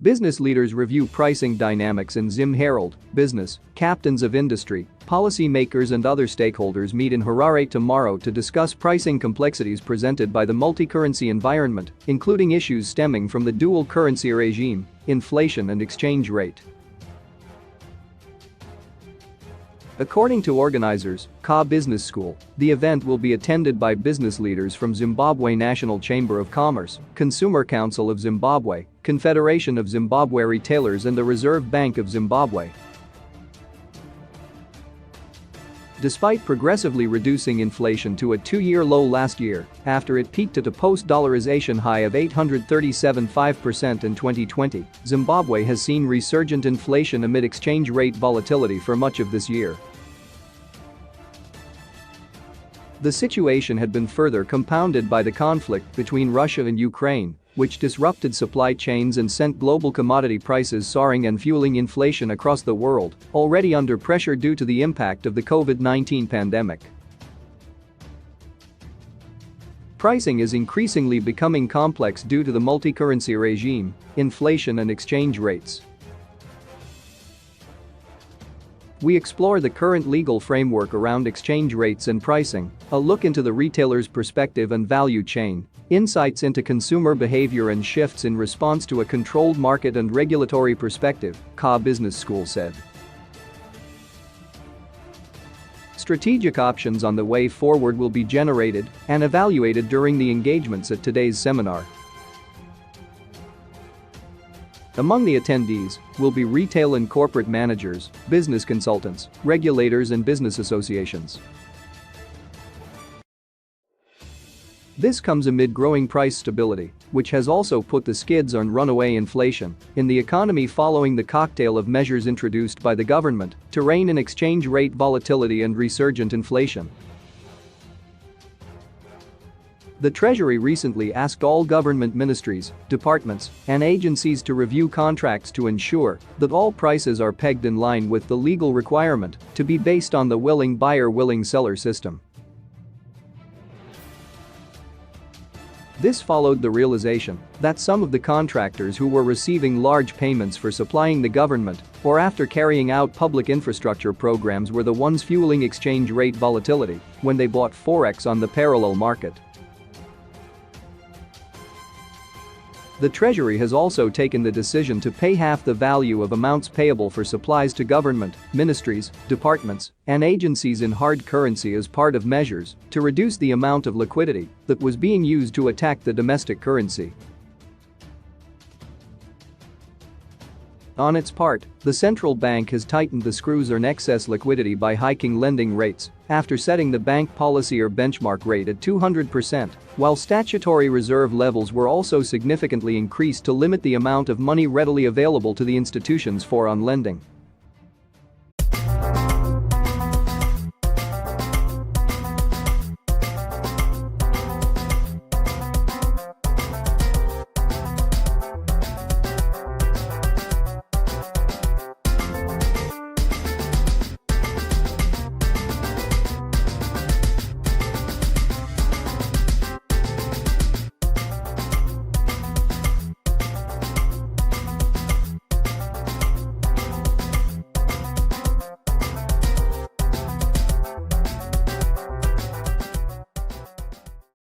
Business leaders review pricing dynamics in Zim Herald. Business, captains of industry, policymakers and other stakeholders meet in Harare tomorrow to discuss pricing complexities presented by the multi-currency environment, including issues stemming from the dual currency regime, inflation and exchange rate. According to organizers, Ka Business School, the event will be attended by business leaders from Zimbabwe National Chamber of Commerce, Consumer Council of Zimbabwe, Confederation of Zimbabwe Retailers and the Reserve Bank of Zimbabwe. Despite progressively reducing inflation to a two-year low last year, after it peaked at a post-dollarization high of 837.5% in 2020, Zimbabwe has seen resurgent inflation amid exchange rate volatility for much of this year. The situation had been further compounded by the conflict between Russia and Ukraine, which disrupted supply chains and sent global commodity prices soaring and fueling inflation across the world, already under pressure due to the impact of the COVID-19 pandemic. Pricing is increasingly becoming complex due to the multi-currency regime, inflation and exchange rates. We explore the current legal framework around exchange rates and pricing, a look into the retailer's perspective and value chain, insights into consumer behavior and shifts in response to a controlled market and regulatory perspective, Ka Business School said. Strategic options on the way forward will be generated and evaluated during the engagements at today's seminar. Among the attendees will be retail and corporate managers, business consultants, regulators and business associations. This comes amid growing price stability, which has also put the skids on runaway inflation in the economy following the cocktail of measures introduced by the government to rein in exchange rate volatility and resurgent inflation. The Treasury recently asked all government ministries, departments, and agencies to review contracts to ensure that all prices are pegged in line with the legal requirement to be based on the willing buyer, willing seller system. This followed the realization that some of the contractors who were receiving large payments for supplying the government or after carrying out public infrastructure programs were the ones fueling exchange rate volatility when they bought forex on the parallel market. The Treasury has also taken the decision to pay half the value of amounts payable for supplies to government, ministries, departments, and agencies in hard currency as part of measures to reduce the amount of liquidity that was being used to attack the domestic currency. On its part, the central bank has tightened the screws on excess liquidity by hiking lending rates after setting the bank policy or benchmark rate at 200%, while statutory reserve levels were also significantly increased to limit the amount of money readily available to the institutions for on lending.